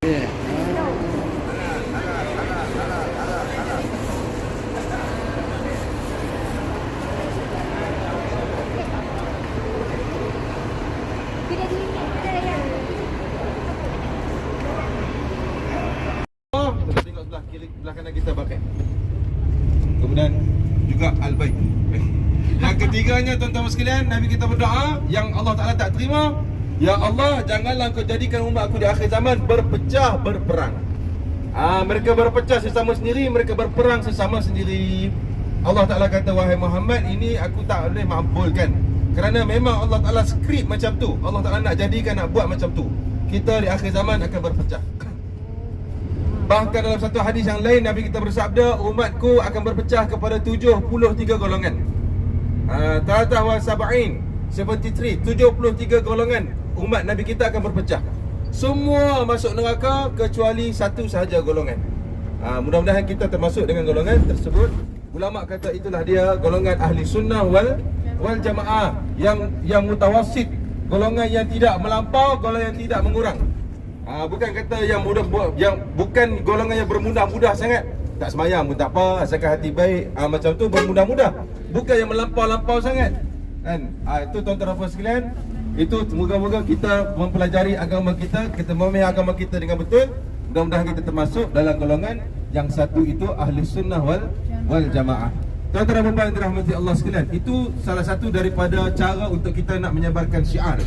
Kita tengok sebelah kiri, sebelah kanan kita pakai. Kemudian juga al-bait. Yang ketiganya tuan-tuan sekalian, Nabi kita berdoa yang Allah Taala tak terima, ya Allah, janganlah kau jadikan umat aku di akhir zaman berpecah, berperang. Mereka berpecah sesama sendiri, mereka berperang sesama sendiri. Allah Taala kata, wahai Muhammad, ini aku tak boleh makbulkan. Kerana memang Allah Taala skrip macam tu. Allah Taala nak jadikan, nak buat macam tu. Kita di akhir zaman akan berpecah. Bahkan dalam satu hadis yang lain, Nabi kita bersabda, umatku akan berpecah kepada 73 golongan. Talatah wa sab'in, 73 golongan umat Nabi kita akan berpecah. Semua masuk neraka kecuali satu sahaja golongan. Mudah-mudahan kita termasuk dengan golongan tersebut. Ulama kata itulah dia golongan ahli sunnah wal jamaah, yang mutawassit, golongan yang tidak melampau, golongan yang tidak mengurang. Bukan kata yang mudah, yang bukan golongan yang bermudah-mudah sangat. Tak semayang pun tak apa, asalkan hati baik, macam tu bermudah-mudah. Bukan yang melampau-lampau sangat, kan? Itu tuan-tuan dan sekalian, itu moga-moga kita mempelajari agama kita memahami agama kita dengan betul. Mudah-mudahan kita termasuk dalam golongan yang satu itu, ahli sunnah wal jamaah. Tuan-tuan dan puan dirahmati Allah sekalian, itu salah satu daripada cara untuk kita nak menyebarkan syiar.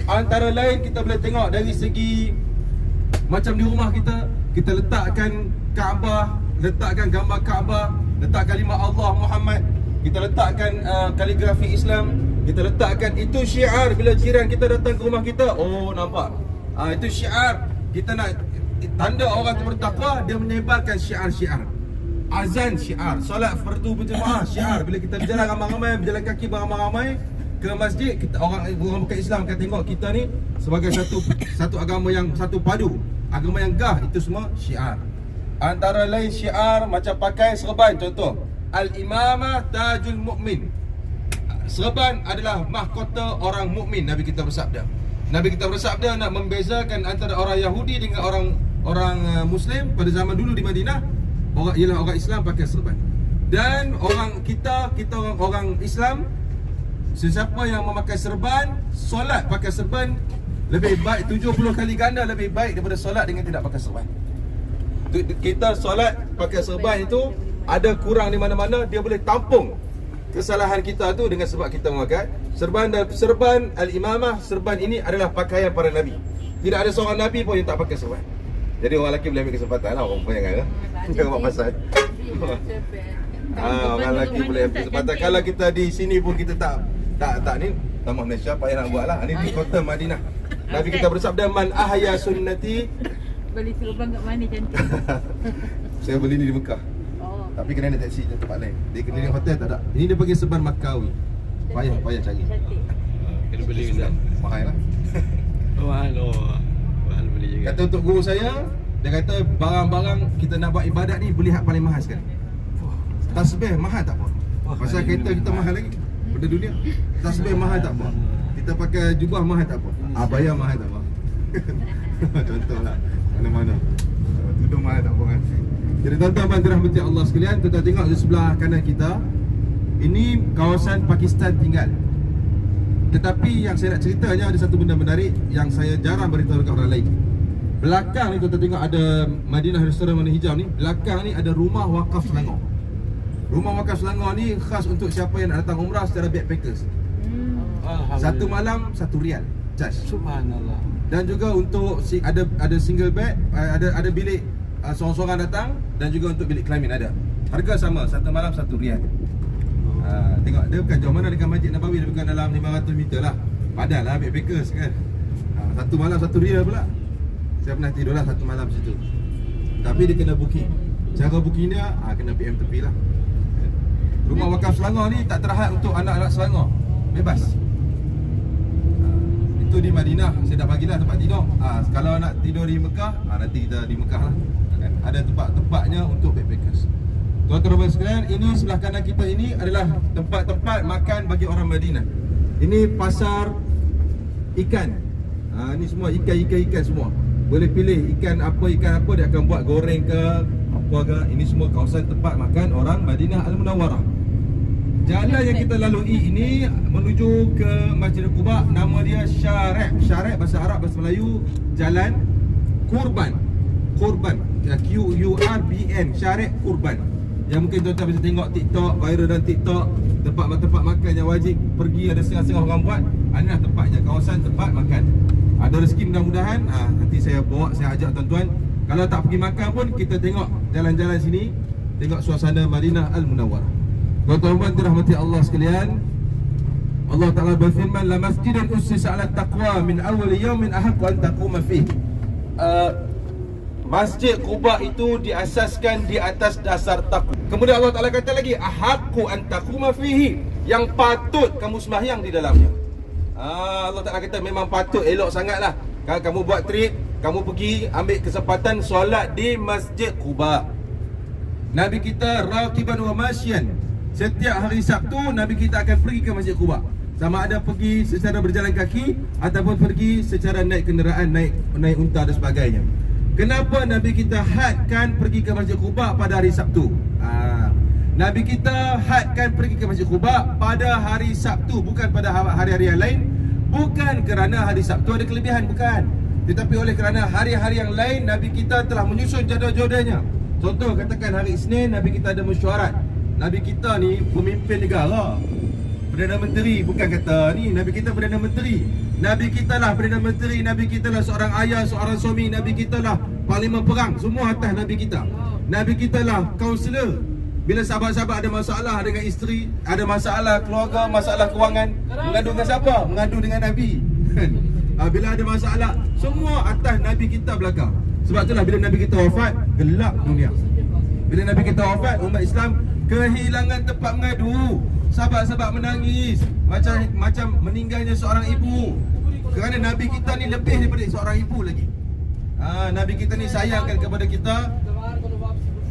Antara lain kita boleh tengok dari segi macam di rumah kita letakkan Kaabah, letakkan gambar Kaabah, letak kalimah Allah Muhammad, kita letakkan kaligrafi Islam, kita letakkan itu syiar. Bila jiran kita datang ke rumah kita, oh nampak, itu syiar. Kita nak tanda orang tu bertakwa, dia menyebarkan syiar-syiar. Azan syiar, solat fardu berjemaah syiar. Bila kita berjalan ramai-ramai, berjalan kaki beramai-ramai ke masjid, kita orang bukan Islam akan tengok kita ni sebagai satu agama yang satu padu, agama yang gah. Itu semua syiar. Antara lain syiar macam pakai serban, contoh al-imamah tajul mukmin. Serban adalah mahkota orang mukmin. Nabi kita bersabda nak membezakan antara orang Yahudi dengan orang Muslim pada zaman dulu di Madinah. Ialah orang Islam pakai serban. Dan kita orang Islam, sesiapa yang memakai serban, solat pakai serban lebih baik 70 kali ganda lebih baik daripada solat dengan tidak pakai serban. Kita solat pakai serban itu ada kurang di mana-mana, dia boleh tampung kesalahan kita tu dengan sebab kita memakai serban. Dan serban al-imamah, serban ini adalah pakaian para nabi. Tidak ada seorang nabi pun yang tak pakai serban. Jadi orang lelaki boleh ambil kesempatan lah, orang perempuan jangan jangan buat pasal. Orang lelaki boleh ambil kesempatan. Kalau kita di sini pun kita tak ni, Taman Malaysia payah nak buat lah. Ini di kota Madinah. Nabi kita bersabda, man ahya sunnati. Beli serban kat mana cantik? Saya beli ni di Mekah. Tapi kena naik taksi ke tempat lain. Di keliling hotel tak ada. Ini dia panggil serban Makawi. Payah cari. Kena beli Ustaz. Mahal lah. Mahal beli juga. Kata untuk guru saya, dia kata barang-barang kita nak buat ibadat ni beli hak paling mahal sekali. Tasbih mahal tak apa. Pasal kereta kita mahal lagi benda dunia. Tasbih mahal tak apa. Kita pakai jubah mahal tak apa. Abaya mahal tak apa. Contohlah mana-mana. Tudung mahal tak apa kan. Jadi tuan-tuan dirahmati Allah sekalian, kita tengok di sebelah kanan kita, ini kawasan Pakistan tinggal. Tetapi yang saya nak ceritanya ada satu benda menarik yang saya jarang beritahu dekat orang lain. Belakang ni tuan-tuan tengok ada Madinah Restoran Warna Hijau ni. Belakang ni ada rumah wakaf Selangor. Rumah wakaf Selangor ni khas untuk siapa yang nak datang umrah secara backpackers. Satu malam RM1 charge. Subhanallah. Dan juga untuk ada single bed, ada bilik seorang-seorang datang, dan juga untuk bilik kelamin ada. Harga sama, satu malam RM1. Tengok dia bukan jauh mana dengan Masjid Nabawi, dia bukan dalam 500 meter lah. Padan lah backpackers kan. Satu malam RM1 pula. Saya pernah tidur lah satu malam situ. Tapi dia kena booking. Cara booking dia kena PM tepi lah. Rumah wakaf Selangor ni tak terhad untuk anak-anak Selangor. Bebas. Itu di Madinah. Saya dah bagilah tempat tidur. Kalau nak tidur di Mekah, nanti kita di Mekah lah kan? Ada tempat-tempatnya untuk backpackers. Tuan-tuan sekalian, ini sebelah kanan kita ini adalah tempat-tempat makan bagi orang Madinah. Ini pasar ikan. Ini semua ikan semua. boleh pilih ikan apa dia akan buat goreng ke apa ke. Ini semua kawasan tempat makan orang Madinah Al-Munawwarah. Jalan yang kita lalui ini menuju ke Masjid Quba, nama dia Syarek. Syarek bahasa Arab, bahasa Melayu jalan Kurban. Q-U-R-B-N, Syarek Kurban. Yang mungkin tuan-tuan bisa tengok TikTok, viral dan TikTok, tempat makan yang wajib pergi, ada setengah-setengah orang buat. Inilah tempatnya, kawasan tempat makan. Ada rezeki mudah-mudahan, nanti saya bawa, saya ajak tuan-tuan. Kalau tak pergi makan pun, kita tengok jalan-jalan sini, tengok suasana Madinah Al-Munawwarah. Tuan-tuan dirahmati Allah sekalian, Allah Ta'ala berfirman, la masjidan ussisa 'ala taqwa min awwal yawmin ahaqqu an taquma fihi. Masjid Quba itu diasaskan di atas dasar takwa. Kemudian Allah Ta'ala kata lagi, ahaqqu an taquma fihi, yang patut kamu sembahyang di dalamnya. Allah Ta'ala kata memang patut, elok sangatlah. Kalau kamu buat trip, kamu pergi ambil kesempatan solat di Masjid Quba. Nabi kita raqiban wa masyan, setiap hari Sabtu Nabi kita akan pergi ke Masjid Quba. Sama ada pergi secara berjalan kaki ataupun pergi secara naik kenderaan, naik unta dan sebagainya. Kenapa Nabi kita hadkan pergi ke Masjid Quba pada hari Sabtu? Nabi kita hadkan pergi ke Masjid Quba pada hari Sabtu, bukan pada hari-hari yang lain. Bukan kerana hari Sabtu ada kelebihan, bukan. Tetapi oleh kerana hari-hari yang lain Nabi kita telah menyusun jadual-jadualnya. Contoh, katakan hari Isnin Nabi kita ada mesyuarat. Nabi kita ni pemimpin negara, Perdana Menteri, bukan kata ni Nabi kita Perdana Menteri. Nabi kita lah Perdana Menteri, Nabi kita lah seorang ayah, seorang suami, Nabi kita lah Parlimen Perang, semua atas Nabi kita. Nabi kita lah kaunselor. Bila sahabat-sahabat ada masalah dengan isteri, ada masalah keluarga, masalah kewangan, mengadu dengan siapa? Mengadu dengan Nabi. Bila ada masalah, semua atas Nabi kita belakang. Sebab itulah bila Nabi kita wafat, gelap dunia. Bila Nabi kita wafat, umat Islam kehilangan tempat mengadu. Sahabat-sahabat menangis macam meninggalnya seorang ibu. Kerana Nabi kita ni lebih daripada seorang ibu lagi. Nabi kita ni sayangkan kepada kita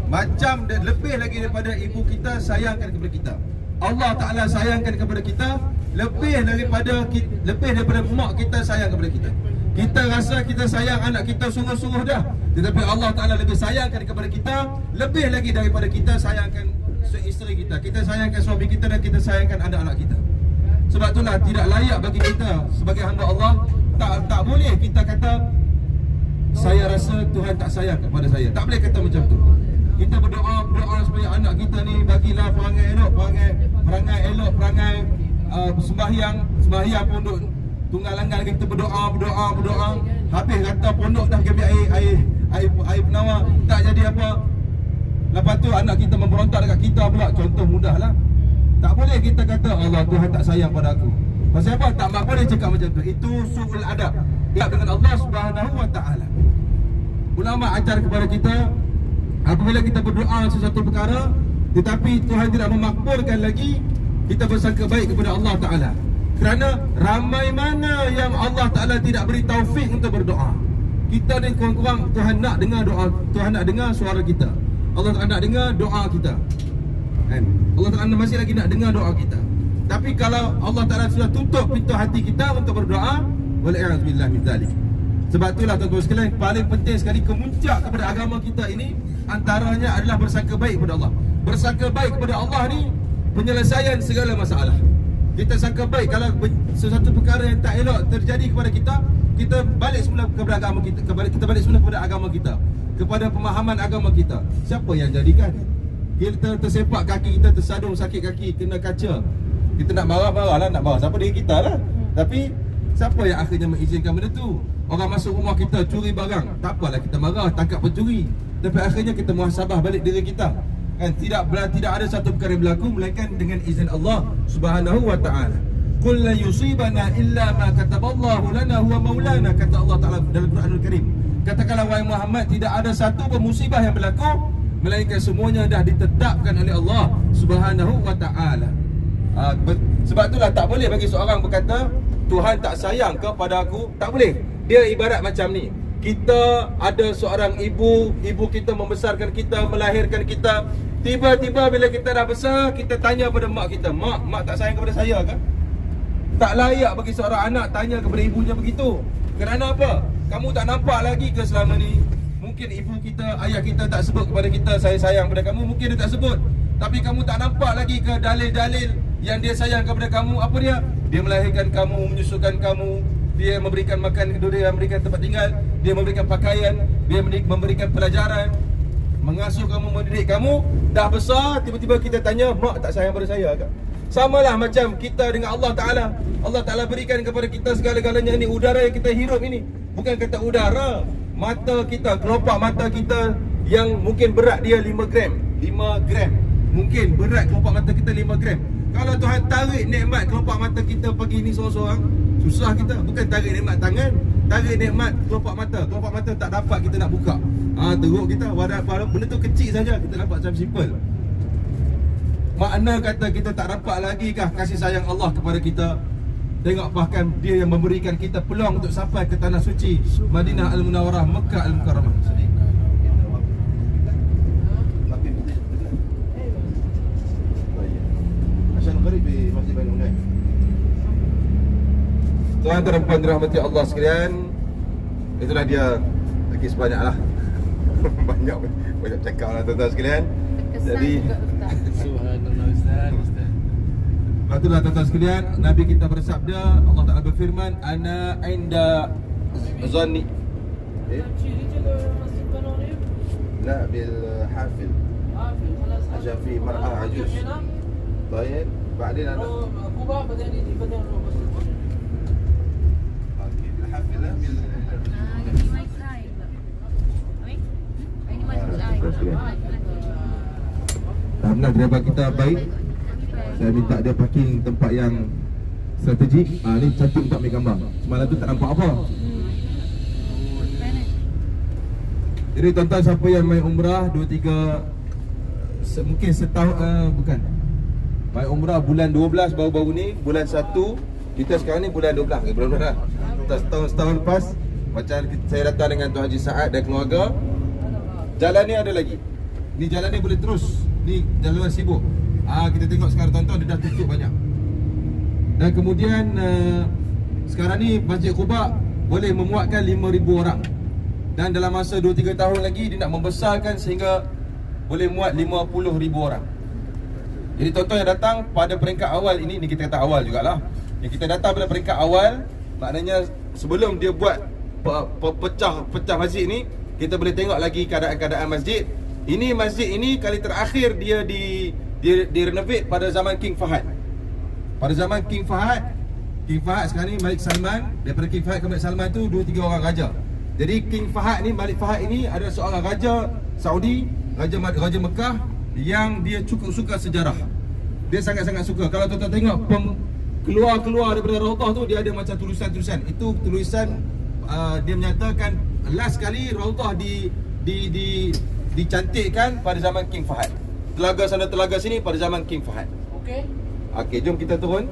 macam lebih lagi daripada ibu kita sayangkan kepada kita. Allah Ta'ala sayangkan kepada kita lebih daripada mak kita sayang kepada kita. Kita rasa kita sayang anak kita sungguh-sungguh dah, tetapi Allah Ta'ala lebih sayangkan kepada kita lebih lagi daripada kita sayangkan isteri kita, kita sayangkan suami kita, dan kita sayangkan anak-anak kita. Sebab itulah tidak layak bagi kita sebagai hamba Allah, tak boleh kita kata saya rasa Tuhan tak sayang kepada saya. Tak boleh kata macam tu. Kita berdoa supaya anak kita ni bagilah perangai elok, perangai sembahyang pun duk tunggal langgar, kita berdoa. Habis kata pondok dah ambil air penawar, tak jadi apa. Lepas tu anak kita memberontak dekat kita pula. Contoh mudahlah. Tak boleh kita kata Allah, Tuhan tak sayang pada aku. Pasal apa? Tak boleh cakap macam tu. Itu su'ul adab dengan Allah Subhanahu wa ta'ala. Ulama ajar kepada kita, apabila kita berdoa sesuatu perkara tetapi Tuhan tidak memakbulkan lagi, kita bersangka baik kepada Allah Ta'ala. Kerana ramai mana yang Allah Ta'ala tidak beri taufik untuk berdoa. Kita ni kurang-kurang Tuhan nak dengar doa, Tuhan nak dengar suara kita, Allah Ta'ala nak dengar doa kita, kan? Allah Ta'ala masih lagi nak dengar doa kita. Tapi kalau Allah Ta'ala sudah tutup pintu hati kita untuk berdoa, wal'iyadzubillah min zalik. Sebab itulah tuan-tuan sekalian, paling penting sekali kemuncak kepada agama kita ini antaranya adalah bersangka baik kepada Allah. Bersangka baik kepada Allah ni penyelesaian segala masalah. Kita sangka baik, kalau sesuatu perkara yang tak elok terjadi kepada kita, kita balik semula kepada agama kita, kita balik semula kepada agama kita, kepada pemahaman agama kita. Siapa yang jadikan? Kita tersepak kaki kita, tersadung sakit kaki, kena kaca, kita nak marah-marah lah, nak marah siapa? Diri kita lah. Tapi siapa yang akhirnya mengizinkan benda tu? Orang masuk rumah kita curi barang, tak apalah kita marah, tangkap pencuri. Tapi akhirnya kita muhasabah balik diri kita, kan? Tidak ada satu perkara yang berlaku melainkan dengan izin Allah Subhanahu wa ta'ala. Qul la yusibana illa ma kataballahu lana huwa maulana, kata Allah Ta'ala dalam Quranul Karim. Katakanlah wahai Muhammad, tidak ada satu pun musibah yang berlaku melainkan semuanya dah ditetapkan oleh Allah Subhanahu wa ta'ala. Sebab itulah tak boleh bagi seorang berkata Tuhan tak sayang kepada aku. Tak boleh. Dia ibarat macam ni, kita ada seorang ibu kita membesarkan kita, melahirkan kita. Tiba-tiba bila kita dah besar, kita tanya pada mak kita, Mak tak sayang kepada saya ke? Tak layak bagi seorang anak tanya kepada ibunya begitu. Kerana apa? Kamu tak nampak lagi ke selama ni? Mungkin ibu kita, ayah kita tak sebut kepada kita saya sayang pada kamu. Mungkin dia tak sebut. Tapi kamu tak nampak lagi ke dalil-dalil yang dia sayang kepada kamu? Apa dia? Dia melahirkan kamu, menyusukan kamu, dia memberikan makan, dia memberikan tempat tinggal, dia memberikan pakaian, dia memberikan pelajaran, mengasuh kamu, mendidik kamu. Dah besar, tiba-tiba kita tanya, mak tak sayang pada saya ke? Samalah macam kita dengan Allah Ta'ala. Allah Ta'ala berikan kepada kita segala-galanya ni. Udara yang kita hirup ini, bukan kata udara, mata kita, kelopak mata kita yang mungkin berat dia 5 gram. 5 gram. Mungkin berat kelopak mata kita 5 gram. Kalau Tuhan tarik nikmat kelopak mata kita pagi ni seorang-seorang, susah kita. Bukan tarik nikmat tangan, tarik nikmat kelopak mata. Kelopak mata tak dapat kita nak buka. Teruk kita. Walau benda tu kecil saja, kita dapat macam simple. Makna kata kita tak dapat lagi kah kasih sayang Allah kepada kita? Tengok, bahkan dia yang memberikan kita peluang untuk sampai ke tanah suci Madinah Al-Munawwarah, Mekah Al-Mukarramah. Tuan-tuan dan puan dirahmati Allah sekalian, itulah dia lagi sebanyak lah. Banyak cakap lah tuan-tuan sekalian. Jadi Subhanallah Ustaz. itulah tuan-tuan sekalian, Nabi kita bersabda, Allah Ta'ala berfirman, Ana inda zanni لا بالحافل عشان في مرأة عجوز. طيب بعدين أنا أوكي بالحافل لا Ini my time. Ini my time. Alhamdulillah, driver kita baik. Saya minta dia parking tempat yang strategik. Ni cantik untuk ambil gambar. Semalam tu tak nampak apa. Jadi tuan-tuan, siapa yang main umrah 2-3 mungkin setahun, bukan, main umrah bulan 12 baru-baru ni, bulan 1. Kita sekarang ni bulan 12, bulan 12 dah. Setahun lepas, macam saya datang dengan Tuan Haji Saad dan keluarga. Jalan ni ada lagi. Ni jalan ni boleh terus. Ni jalan sibuk. Kita tengok sekarang tuan-tuan, dia dah tutup banyak. Dan kemudian sekarang ni Masjid Quba boleh memuatkan 5,000 orang. Dan dalam masa 2-3 tahun lagi dia nak membesarkan sehingga boleh muat 50,000 orang. Jadi tuan-tuan yang datang pada peringkat awal ini, ni kita kata awal jugalah. Yang kita datang pada peringkat awal, maknanya sebelum dia buat pecah masjid ni, kita boleh tengok lagi keadaan-keadaan masjid. Ini masjid ini kali terakhir dia renovate pada zaman King Fahad. Pada zaman King Fahad sekarang ni Malik Salman. Daripada King Fahad ke Malik Salman tu 2-3 orang raja. Jadi King Fahad ni, Malik Fahad ini adalah seorang raja Saudi, Raja Mekah yang dia cukup suka sejarah. Dia sangat-sangat suka. Kalau tuan-tuan tengok keluar daripada Raudhah tu, dia ada macam tulisan-tulisan. Itu tulisan dia menyatakan last kali Raudhah dicantikkan pada zaman King Fahad. Telaga sana telaga sini pada zaman King Fahad. Okey, jom kita turun.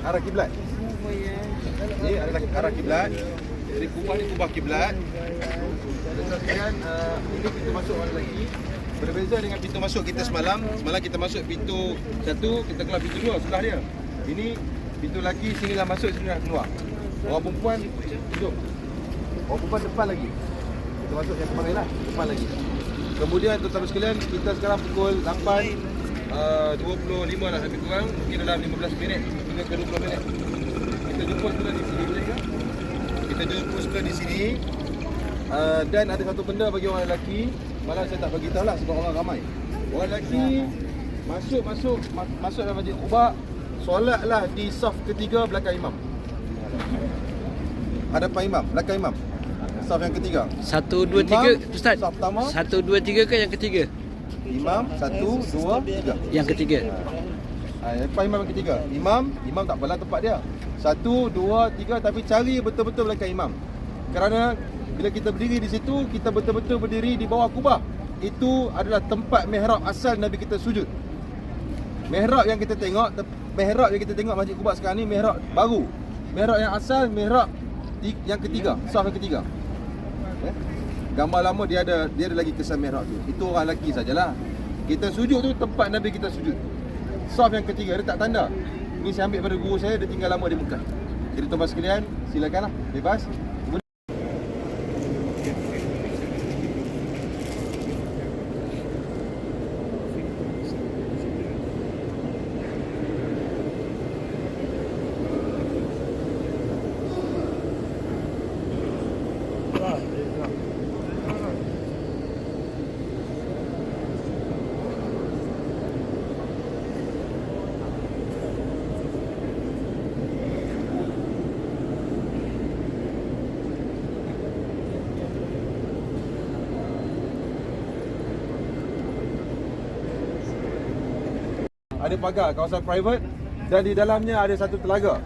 Arah kiblat. Ini adalah arah kiblat. Jadi kubah ni kubah kiblat. Kemudian ini pintu masuk ada lagi. Berbeza dengan pintu masuk kita semalam. Semalam kita masuk pintu 1, kita keluar pintu 2 sebelah dia. Ini pintu lelaki, sinilah masuk, sinilah keluar. Orang perempuan duduk. Orang perempuan depan lagi. Kita masuk yang kemarin lah, depan lagi. Kemudian tuan-tuan sekalian, kita sekarang pukul 8.25 lah lebih kurang. Mungkin dalam 15 minit hingga ke 20 minit. Kita jumpa sebelah di sini, boleh ke? Kita jumpa sebelah di sini. Dan ada satu benda bagi orang lelaki, malah saya tak bagi tahu lah sebab orang ramai. Orang lelaki masuk dalam Masjid Quba, solatlah di saf ketiga belakang imam. hadapan imam, belakang imam. Saf yang ketiga. 1, 2, Imam, 3 Ustaz. saf pertama. 1, 2, 3 ke yang ketiga? Imam 1, 2, 3. Yang ketiga. Depan imam yang ketiga. Imam tak apalah tempat dia. 1, 2, 3 tapi cari betul-betul belakang imam. Kerana bila kita berdiri di situ, kita betul-betul berdiri di bawah kubah. Itu adalah tempat mihrab asal Nabi kita sujud. Mihrab yang kita tengok Masjid Quba sekarang ni mihrab baru. Mihrab yang asal mihrab yang ketiga, saf yang ketiga. Gambar lama dia ada lagi kesan mihrab tu. Itu orang lelaki sajalah. Kita sujud tu tempat Nabi kita sujud. Saf yang ketiga, dia tak tanda. Ni saya ambil pada guru saya, dia tinggal lama di Mekah. Jadi tuan-tuan sekalian, silakanlah, bebas. Ada pagar kawasan private dan di dalamnya ada satu telaga.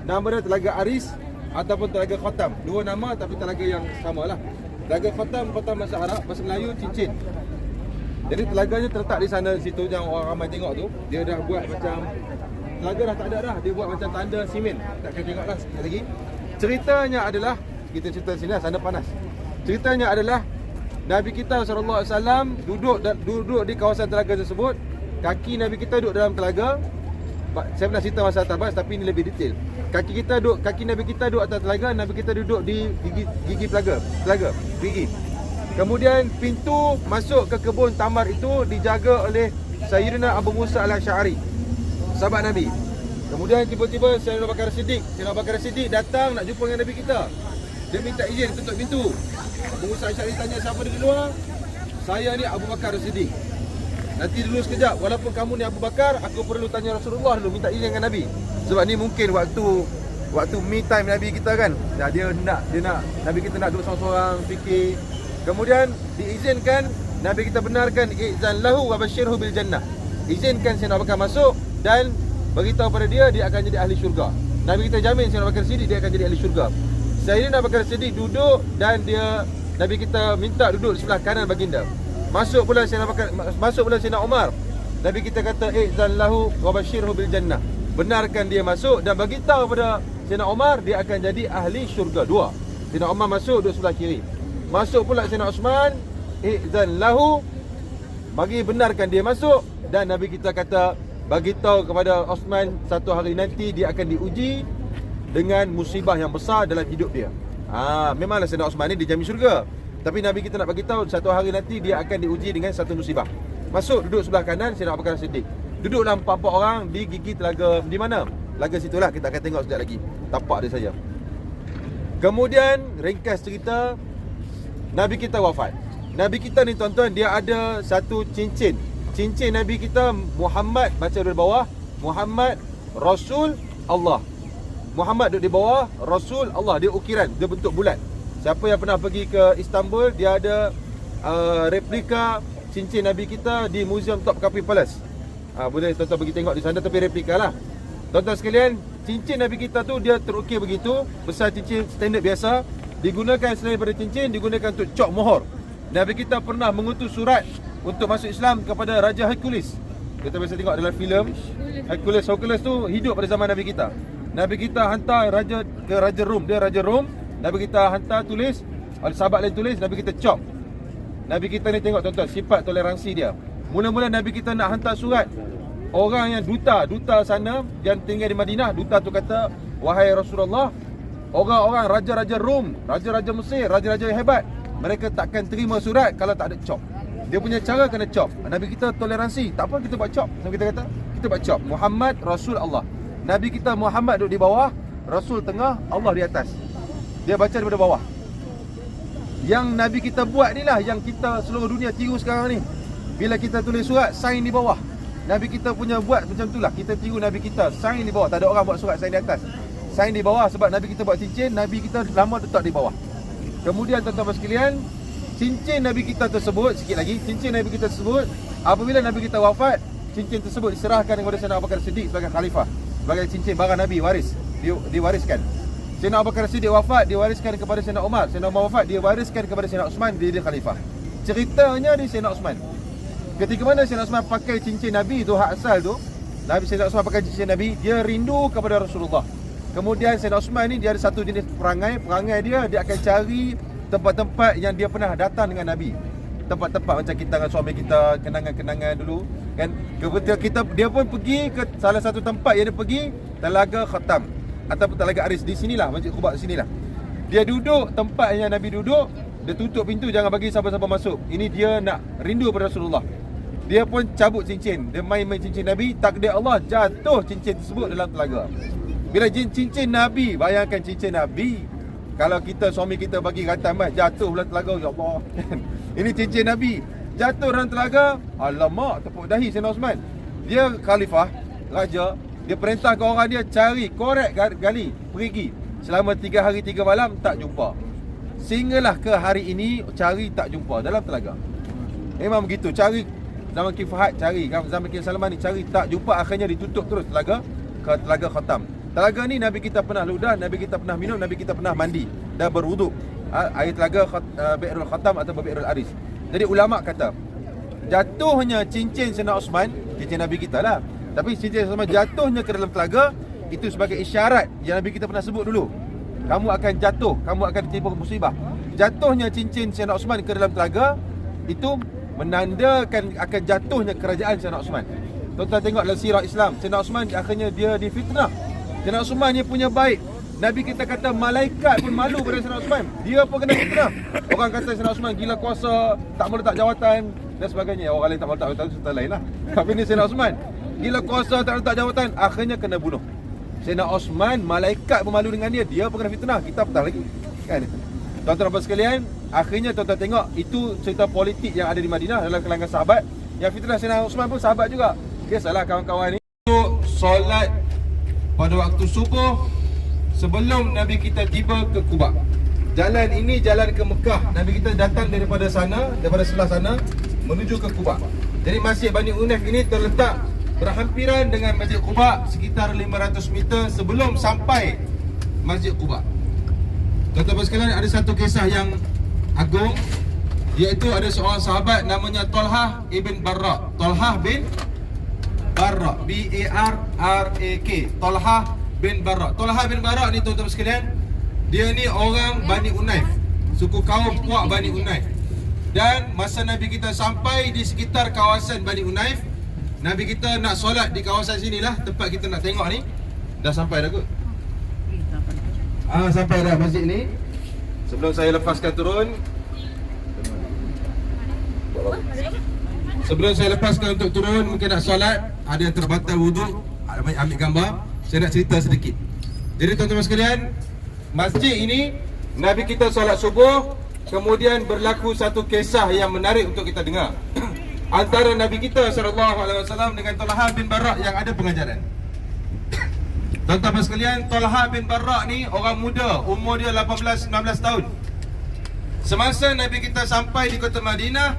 Nama dia Telaga Aris ataupun Telaga Khatam. Dua nama tapi telaga yang sama lah. Telaga Khatam bahasa Arab, bahasa Melayu cincin. Jadi telaganya terletak di sana situ yang orang ramai tengok tu. Dia dah buat macam telaga dah tak ada dah. Dia buat macam tanda simen. Takkan tengoklah sekali lagi. Ceritanya adalah kita cerita sini lah, sana panas. Ceritanya adalah Nabi kita SAW duduk di kawasan telaga tersebut. Kaki Nabi kita duduk dalam telaga. Saya pernah cerita masalah tabas tapi ini lebih detail. Kaki Nabi kita duduk atas telaga, Nabi kita duduk di gigi telaga, gigi. Kemudian pintu masuk ke kebun tamar itu dijaga oleh Sayyidina Abu Musa Al-Asy'ari, sahabat Nabi. Kemudian tiba-tiba Sayyidina Abu Bakar Siddiq datang nak jumpa dengan Nabi kita. Dia minta izin tutup pintu. Abu Musa Al-Asy'ari tanya, siapa di luar? Saya ni Abu Bakar Siddiq. Nanti dulu sekejap, walaupun kamu ni Abu Bakar, aku perlu tanya Rasulullah dulu, minta izin dengan Nabi. Sebab ni mungkin waktu me time Nabi kita kan. Dia nak Nabi kita nak duduk seorang-seorang fikir. Kemudian diizinkan, Nabi kita benarkan izan lahu wa basyirhu bil jannah. Izinkan Sayyidina Abu Bakar masuk dan beritahu pada dia akan jadi ahli syurga. Nabi kita jamin Sayyidina Abu Bakar Siddiq dia akan jadi ahli syurga. Sayyidina Abu Bakar Siddiq duduk dan Nabi kita minta duduk di sebelah kanan baginda. Masuk pula Sayyidina Umar. Nabi kita kata izan lahu wa basyirhu bil jannah. Benarkan dia masuk dan bagi tahu pada Sayyidina Umar dia akan jadi ahli syurga. Dua. Sayyidina Umar masuk duduk sebelah kiri. Masuk pula Sayyidina Uthman, izan lahu, bagi benarkan dia masuk dan Nabi kita kata bagi tahu kepada Uthman satu hari nanti dia akan diuji dengan musibah yang besar dalam hidup dia. Memanglah Sayyidina Uthman ni dijamin syurga. Tapi Nabi kita nak bagi tahu satu hari nanti dia akan diuji dengan satu musibah. Masuk duduk sebelah kanan Sayyidina Abu Bakar Siddiq. Duduklah 4 orang di gigi telaga di mana? Telaga situlah, kita akan tengok sekejap lagi. Tapak dia saja. Kemudian ringkas cerita, Nabi kita wafat. Nabi kita ni tuan-tuan, dia ada satu cincin. Cincin Nabi kita Muhammad, baca dari bawah, Muhammad Rasul Allah. Muhammad duduk di bawah, Rasul Allah. Dia ukiran, dia bentuk bulat. Siapa yang pernah pergi ke Istanbul, dia ada replika cincin Nabi kita di Museum Topkapi Palace. Boleh tuan-tuan pergi tengok di sana, tapi replika lah. Tuan-tuan sekalian, cincin Nabi kita tu dia terukir begitu, besar cincin standard biasa. Digunakan selain daripada cincin, digunakan untuk cok mohor. Nabi kita pernah mengutus surat untuk masuk Islam kepada Raja Hercules. Kita biasa tengok dalam filem Hercules tu hidup pada zaman Nabi kita. Nabi kita hantar raja ke Raja Rom, dia Raja Rom. Nabi kita hantar tulis, ada sahabat lain tulis, Nabi kita cop. Nabi kita ni tengok tuan-tuan, sifat toleransi dia. Mula-mula Nabi kita nak hantar surat, orang yang duta sana yang tinggal di Madinah, duta tu kata, wahai Rasulullah, orang-orang raja-raja Rom, raja-raja Mesir, raja-raja yang hebat, mereka takkan terima surat kalau tak ada cop. Dia punya cara kena cop. Nabi kita toleransi, tak apa kita buat cop. Nabi kita kata, kita buat cop. Muhammad Rasul Allah. Nabi kita Muhammad duduk di bawah, Rasul tengah, Allah di atas. Dia baca daripada bawah. Yang Nabi kita buat ni lah yang kita seluruh dunia tiru sekarang ni. Bila kita tulis surat, sign di bawah. Nabi kita punya buat macam tu lah. Kita tiru Nabi kita, sign di bawah. Tak ada orang buat surat sign di atas. sign di bawah sebab Nabi kita buat cincin, Nabi kita lama letak di bawah. Kemudian tuan-tuan sekalian, cincin Nabi kita tersebut, sikit lagi, cincin Nabi kita tersebut, apabila Nabi kita wafat, cincin tersebut diserahkan kepada Sayyidina Abu Bakar Siddiq sebagai khalifah, sebagai cincin barang Nabi, waris, diwariskan. Sayyidina Abu Bakar Siddiq wafat, diwariskan kepada Sayyidina Umar. Sayyidina Umar wafat, diwariskan kepada Sayyidina Uthman, dia khalifah. Ceritanya di Sayyidina Uthman. Ketika mana Sayyidina Uthman pakai cincin Nabi tu, hak asal tu, Nabi Sayyidina Uthman pakai cincin Nabi, dia rindu kepada Rasulullah. Kemudian Sayyidina Uthman ni dia ada satu jenis perangai dia akan cari tempat-tempat yang dia pernah datang dengan Nabi. Tempat-tempat macam kita dengan suami kita, kenangan-kenangan dulu kan. Ketika dia pun pergi ke salah satu tempat yang dia pergi, Telaga Khatam ataupun Telaga Aris, di sinilah, Masjid Quba di sinilah. Dia duduk tempat yang Nabi duduk, dia tutup pintu, jangan bagi siapa-siapa masuk. Ini dia nak rindu pada Rasulullah. Dia pun cabut cincin, dia main-main cincin Nabi, takdir Allah jatuh cincin tersebut dalam telaga. Bila cincin Nabi, bayangkan cincin Nabi, kalau kita, suami kita bagi khatam jatuh dalam telaga, ya Allah. Ini cincin Nabi jatuh dalam telaga, alamak, tepuk dahi Sayyidina Uthman. Dia khalifah, raja, dia perintahkan orang dia cari, korek gali, pergi. Selama 3 hari 3 malam tak jumpa. Sehinggalah ke hari ini cari tak jumpa dalam telaga. Memang begitu, cari zaman King Fahad, cari zaman King Salman ni, cari tak jumpa, akhirnya ditutup terus telaga ke Telaga Khatam. Telaga ni Nabi kita pernah ludah, Nabi kita pernah minum, Nabi kita pernah mandi dan berwuduk. Air telaga Bi'rul Khatam atau Bi'rul Aris. Jadi ulama kata, jatuhnya cincin Sayyidina Uthman, cincin Nabi kita lah, tapi cincin Sayyidina Uthman jatuhnya ke dalam telaga, itu sebagai isyarat yang Nabi kita pernah sebut dulu. Kamu akan jatuh, kamu akan ditimpa musibah. Jatuhnya cincin Sayyidina Uthman ke dalam telaga, itu menandakan akan jatuhnya kerajaan Sayyidina Uthman. Tuan-tuan tengok dalam sirah Islam, Sayyidina Uthman akhirnya dia difitnah. Sayyidina Uthman ni punya baik, Nabi kita kata malaikat pun malu pada Sayyidina Uthman. Dia pun kena fitnah. Orang kata Sayyidina Uthman gila kuasa, tak mau letak jawatan dan sebagainya. Orang lain tak mau letak jawatan, cerita lain lah. Tapi ni Sayyidina Uthman gila kuasa, tak letak jawatan, akhirnya kena bunuh. Sayyidina Uthman, malaikat pun malu dengan dia, dia pun kena fitnah. Kita petang lagi kan. Tuan-tuan dan sekalian, akhirnya tuan-tuan tengok, itu cerita politik yang ada di Madinah dalam kalangan sahabat. Yang fitnah Sayyidina Uthman pun sahabat juga. Biasalah kawan-kawan ni untuk solat pada waktu subuh sebelum Nabi kita tiba ke Quba. Jalan ini jalan ke Mekah. Nabi kita datang daripada sana, daripada sebelah sana menuju ke Quba. Jadi Masjid Bani Unayf ini terletak berhampiran dengan Masjid Quba sekitar 500 meter sebelum sampai Masjid Quba. Tuan-tuan sekalian, ada satu kisah yang agung, iaitu ada seorang sahabat namanya Talhah ibn Barra. Talhah bin Barra, B-A-R-R-A-K. Talhah bin Barra. Talhah bin Barra ni tuan-tuan sekalian, dia ni orang Bani Unayf, suku kaum Puak Bani Unayf. Dan masa Nabi kita sampai di sekitar kawasan Bani Unayf, Nabi kita nak solat di kawasan sinilah, tempat kita nak tengok ni. Dah sampai dah kot? Sampai dah masjid ni. Sebelum saya lepaskan turun, sebelum saya lepaskan untuk turun, mungkin nak solat, ada yang terbatal wuduk, ambil gambar. Saya nak cerita sedikit. Jadi tuan-tuan sekalian, masjid ini Nabi kita solat subuh, kemudian berlaku satu kisah yang menarik untuk kita dengar. Antara Nabi kita SAW dengan Talhah bin Barra yang ada pengajaran. Tuan-tuan sekalian, Talhah bin Barra ni orang muda, umur dia 18-19 tahun. Semasa Nabi kita sampai di kota Madinah,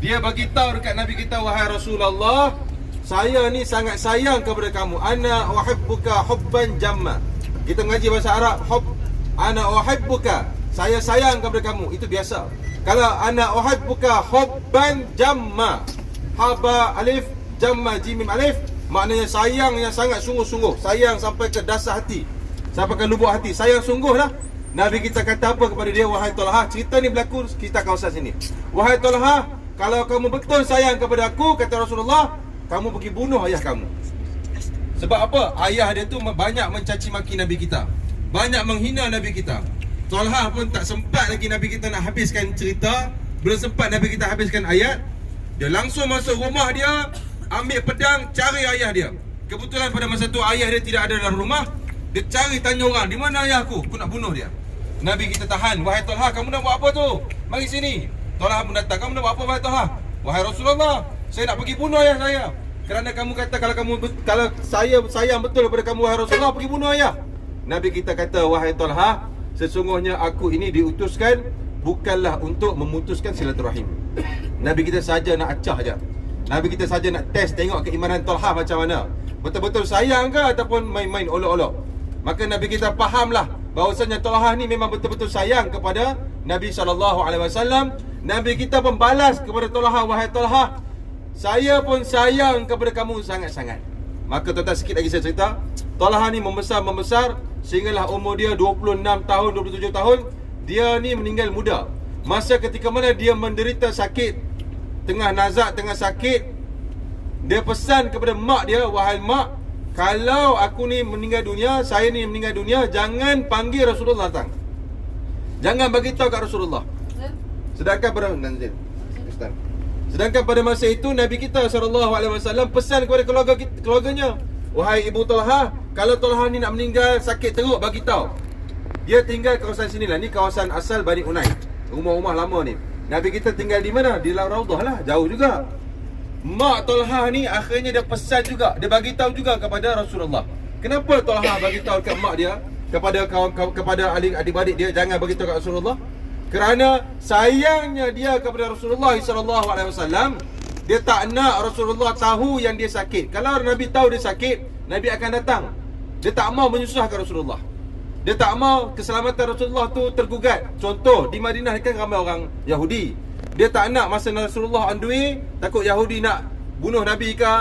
dia bagi tahu dekat Nabi kita, wahai Rasulullah, saya ni sangat sayang kepada kamu. Ana uhibbuka hubban jamma. Kita mengaji bahasa Arab, hub, ana uhibbuka, saya sayang kepada kamu, itu biasa. Kalau ana uhibbuka hubban jamma, haba alif, jamma jim mim alif, maknanya sayang yang sangat sungguh-sungguh, sayang sampai ke dasar hati, sampai ke lubuk hati, sayang sungguh lah. Nabi kita kata apa kepada dia, wahai Talhah, cerita ni berlaku kita kawasan sini. Wahai Talhah, kalau kamu betul sayang kepada aku, kata Rasulullah, kamu pergi bunuh ayah kamu. Sebab apa? Ayah dia tu banyak mencaci maki Nabi kita, banyak menghina Nabi kita. Talhah pun tak sempat lagi Nabi kita nak habiskan cerita, belum sempat Nabi kita habiskan ayat, dia langsung masuk rumah dia, ambil pedang, cari ayah dia. Kebetulan pada masa tu ayah dia tidak ada dalam rumah. Dia cari, tanya orang, di mana ayah aku nak bunuh dia. Nabi kita tahan, wahai Talhah, kamu nak buat apa tu? Mari sini. Talhah pun datang, kamu nak buat apa wahai Talhah? Wahai Rasulullah, saya nak pergi bunuh ayah saya. Kerana kamu kata kalau saya sayang betul kepada kamu wahai Rasulullah, pergi bunuh ayah. Nabi kita kata, wahai Talha, sesungguhnya aku ini diutuskan bukanlah untuk memutuskan silaturahim. Nabi kita saja nak acah je. Nabi kita saja nak test tengok keimanan Talha macam mana. Betul-betul sayang ke ataupun main-main olok-olok. Maka Nabi kita fahamlah bahawasanya Talha ni memang betul-betul sayang kepada Nabi SAW. Nabi kita pun balas kepada Talha, wahai Talha, saya pun sayang kepada kamu sangat-sangat. Maka tuan-tuan, sikit lagi saya cerita. Talha ni membesar sehinggalah umur dia 26 tahun, 27 tahun. Dia ni meninggal muda. Masa ketika mana dia menderita sakit, tengah nazak, tengah sakit, dia pesan kepada mak dia, wahai mak, kalau aku ni meninggal dunia, saya ni meninggal dunia, jangan panggil Rasulullah datang. Jangan bagi tahu kat Rasulullah. Sedangkan pada Ustaz. Sedangkan pada masa itu Nabi kita SAW pesan kepada keluarganya, wahai ibu Talha, kalau Talha ni nak meninggal sakit teruk, bagi tahu. Dia tinggal kawasan sinilah, ni kawasan asal Bani Unai. Rumah-rumah lama ni. Nabi kita tinggal di mana? Di dalam Raudhah lah, jauh juga. Mak Talha ni akhirnya dia pesan juga, dia bagi tahu juga kepada Rasulullah. Kenapa Talha bagi tahu kat mak dia, kepada adik-adik dia, jangan bagi tahu kat Rasulullah? Kerana sayangnya dia kepada Rasulullah SAW. Dia tak nak Rasulullah tahu yang dia sakit. Kalau Nabi tahu dia sakit, Nabi akan datang. Dia tak mau menyusahkan Rasulullah. Dia tak mau keselamatan Rasulullah tu tergugat. Contoh, di Madinah kan ramai orang Yahudi. Dia tak nak masa Rasulullah on the way, takut Yahudi nak bunuh Nabi ke.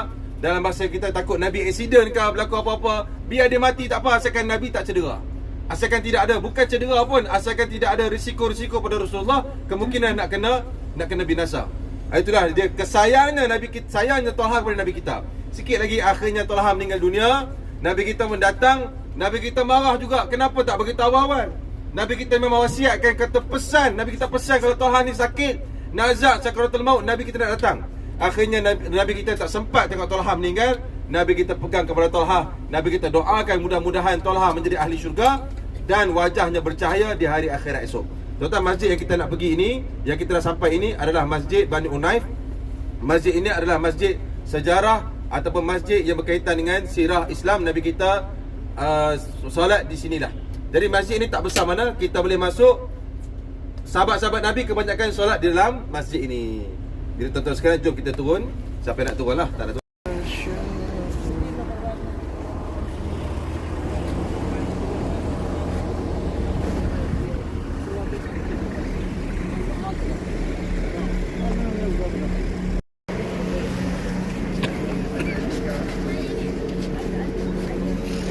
Dalam bahasa kita, takut Nabi accident ke, berlaku apa-apa. Biar dia mati tak apa, asalkan Nabi tak cedera. Asalkan tidak ada, bukan cedera pun, asalkan tidak ada risiko-risiko pada Rasulullah, kemungkinan nak kena binasa. Itulah dia kesayangan Nabi kita, sayangnya Talha kepada Nabi kita. Sikit lagi akhirnya Talha meninggal dunia. Nabi kita mendatang, Nabi kita marah juga, kenapa tak bagi tahu awal? Nabi kita memang wasiatkan, kata pesan, Nabi kita pesan kalau Talha ni sakit, nazak sakaratul maut, Nabi kita nak datang. Akhirnya Nabi kita tak sempat tengok Talha meninggal. Nabi kita pegang kepada Talha, Nabi kita doakan mudah-mudahan Talha menjadi ahli syurga dan wajahnya bercahaya di hari akhirat esok. Tuan-tuan, masjid yang kita nak pergi ini, yang kita dah sampai ini adalah Masjid Bani Unaif. Masjid ini adalah masjid sejarah ataupun masjid yang berkaitan dengan sirah Islam. Nabi kita solat di sinilah. Jadi masjid ini tak besar mana, kita boleh masuk. Sahabat-sahabat Nabi kebanyakan solat di dalam masjid ini. Jadi tuan-tuan sekalian, jom kita turun. Siapa yang nak turun lah, tak nak turun.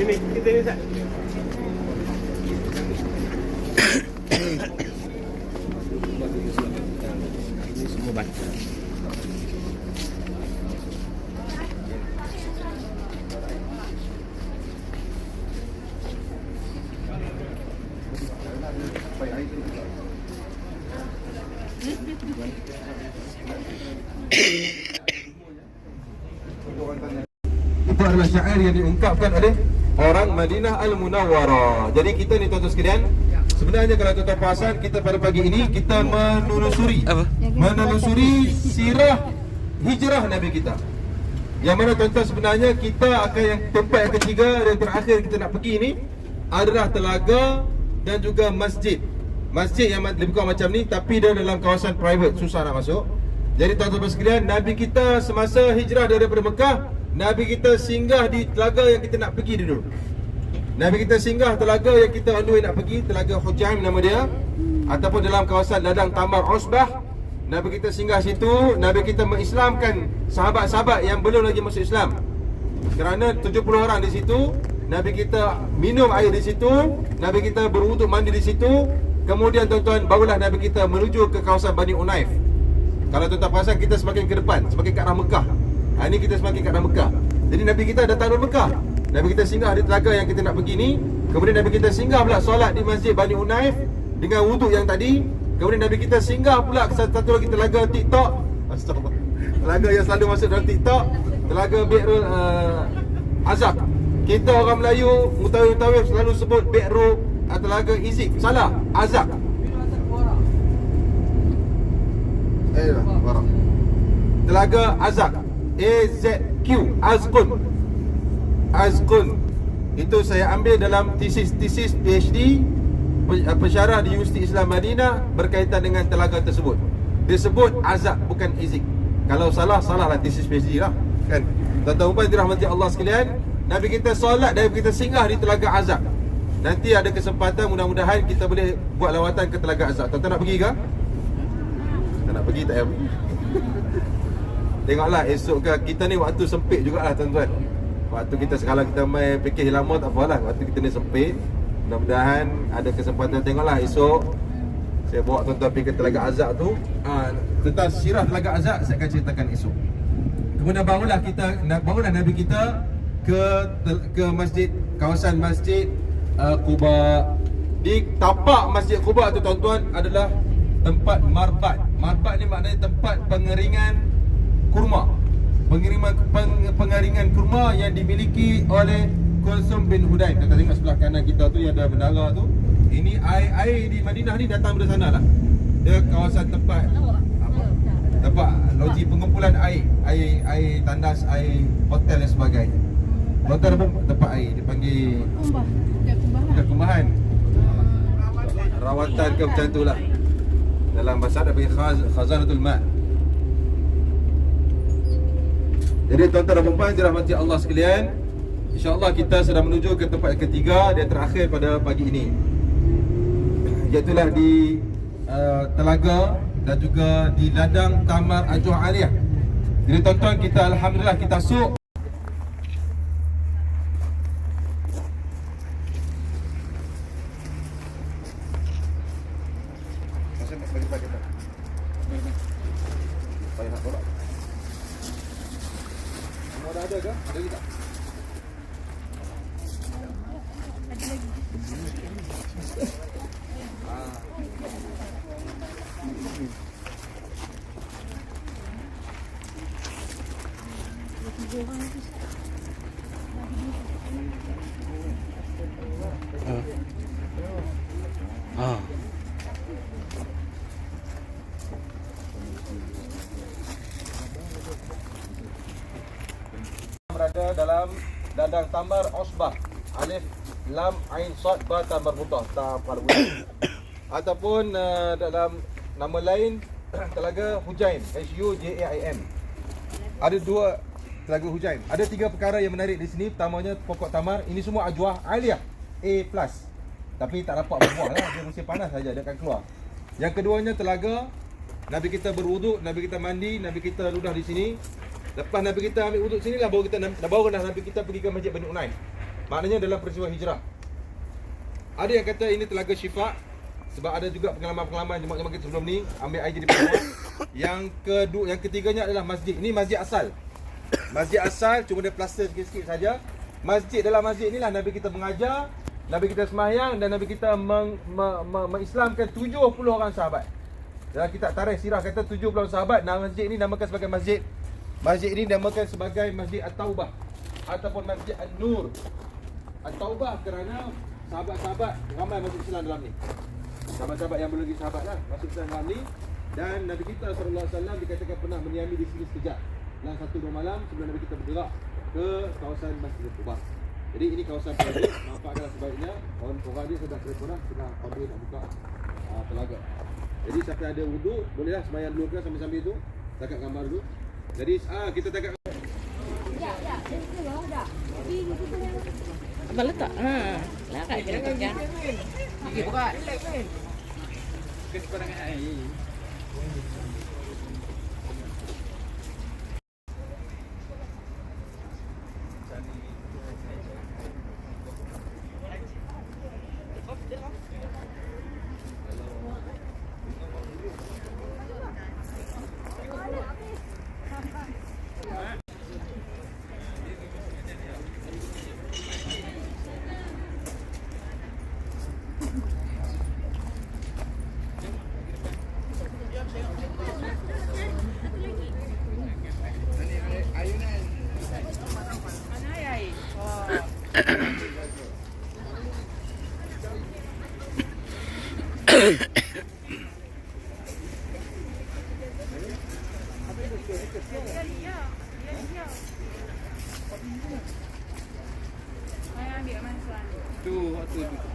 Ini, kita ni Ustaz. Ini semua batu. Itu adalah syair yang diungkapkan oleh orang Madinah Al-Munawwarah. Jadi kita ni tuan-tuan sekalian, sebenarnya kalau tuan-tuan perasan, kita pada pagi ini kita menelusuri sirah hijrah Nabi kita. Yang mana tuan-tuan, sebenarnya kita akan yang tempat yang ketiga dan terakhir kita nak pergi ini adalah telaga dan juga masjid. Masjid yang lebih kurang macam ni, tapi dia dalam kawasan private, susah nak masuk. Jadi tuan-tuan sekalian, Nabi kita semasa hijrah daripada Mekah, Nabi kita singgah di telaga yang kita nak pergi dulu. Nabi kita singgah telaga yang kita on the way nak pergi, Telaga Hujaim nama dia, ataupun dalam kawasan ladang tambak Usbah. Nabi kita singgah situ. Nabi kita mengislamkan sahabat-sahabat yang belum lagi masuk Islam. Kerana 70 orang di situ. Nabi kita minum air di situ. Nabi kita berwuduk mandi di situ. Kemudian tuan-tuan, barulah Nabi kita menuju ke kawasan Bani Unaif. Kalau tuan-tuan perasan, kita semakin ke depan, semakin ke arah Mekah. Ini kita semakin ke arah Mekah. Jadi Nabi kita datang dari Mekah. Nabi kita singgah di telaga yang kita nak pergi ni. Kemudian Nabi kita singgah pula solat di Masjid Bani Unaif dengan wuduk yang tadi. Kemudian Nabi kita singgah pula ke satu lagi telaga TikTok. Astagfirullah. Telaga yang selalu masuk dalam TikTok, Telaga Bi'rul Azak. Kita orang Melayu mutawif selalu sebut Bi'rul Telaga Izik. Salah, Azak. Warah. Telaga Azak, AZQ, Azqun. Itu saya ambil dalam tesis PhD pensyarah di Universiti Islam Madinah berkaitan dengan telaga tersebut. Dia sebut azab bukan izik. Kalau salah, salahlah tesis PhD lah, kan. Tuan-tuan dirahmati Allah sekalian, Nabi kita solat dan kita singgah di telaga azab. Nanti ada kesempatan, mudah-mudahan kita boleh buat lawatan ke telaga azab. Tuan-tuan nak pergi ke? Tak nak pergi, tak payah pergi. Tengoklah esok ke, kita ni waktu sempit jugalah tuan-tuan. Waktu kita sekarang kita main fikir lama tak apalah. Waktu kita ni sempit. Mudah-mudahan ada kesempatan, tengoklah esok saya bawa tuan-tuan pergi ke telaga azab tu. Tentang sirah telaga azab saya akan ceritakan esok. Kemudian barulah Nabi kita ke masjid, kawasan masjid Quba. Di tapak masjid Quba tu tuan-tuan adalah tempat marbat. Marbat ni maknanya tempat pengeringan kurma. Pengeringan kurma yang dimiliki oleh Kulsum bin Hudain. Kita tengok sebelah kanan kita tu yang ada menara tu. Ini air di Madinah ni datang dari sana lah. Dia kawasan tempat tempat loji pengumpulan air tandas, air hotel dan sebagainya. Hotel pun tempat air, dipanggil bukan kumbahan, rawatan ke macam tu lah. Dalam bahasa Arab dia panggil khazanatul ma'. Jadi tuan-tuan dan puan dirahmati Allah sekalian, InsyaAllah kita sedang menuju ke tempat ketiga dan terakhir pada pagi ini, iaitulah di Telaga dan juga di ladang Tamar Ajuh Aliyah. Jadi tuan-tuan, kita alhamdulillah kita masuk. Masa nak bagi paket tak? Payah nak tolak. Semua dah ada ke? Ada lagi tak? Berada dalam ladang Tamar Osbah, alif lam ain sad ba tamar mutah ta parwin, ataupun dalam nama lain Telaga Hujain, HUJAIN. Ada dua Telaga Hujain. Ada tiga perkara yang menarik di sini. Pertamanya pokok tamar, ini semua Ajuah Aliyah A+. Tapi tak dapat berbuah lah, dia musim panas saja dia akan keluar. Yang keduanya telaga, Nabi kita berwuduk, Nabi kita mandi, Nabi kita ludah di sini. Lepas Nabi kita ambil wuduk sini lah, baru Nabi kita pergi ke Masjid Bani Unaim. Maknanya dalam peristiwa hijrah. Ada yang kata ini Telaga Syifa, sebab ada juga pengalaman-pengalaman jemaah-jemaah kita sebelum ni ambil air jadi peluang. Yang ketiganya adalah masjid. Ini masjid asal. Masjid asal, cuma dia plaster sikit-sikit saja. Masjid, dalam masjid inilah Nabi kita mengajar, Nabi kita sembahyang dan Nabi kita mengislamkan 70 orang sahabat. Dalam kitab tarikh sirah kata 70 orang sahabat. Nama masjid ini namakan sebagai masjid. Masjid ini dinamakan sebagai Masjid At-Taubah ataupun Masjid An-Nur. At-Taubah kerana sahabat-sahabat ramai masuk Islam dalam ni. Sahabat-sahabat yang belum lagi sahabat lah masuk Islam dalam ni. Dan Nabi kita SAW dikatakan pernah mendiami di sini sekejap dalam 1-2 malam sebelum Nabi kita bergerak ke kawasan Masjid At-Taubah. Jadi ini kawasan private, nampak adalah sebaiknya orang-orang dia sedang telefonah, sedang public nak buka telaga. Jadi siapa ada wuduk, bolehlah sembahyang dulu ke sambil-sambil tu. Takat gambar dulu. Jadi kita takat. Abang letak. Lah kat kena pegang. Gigi buka. Kesepadangan air. ambil masa. Tu waktu tu.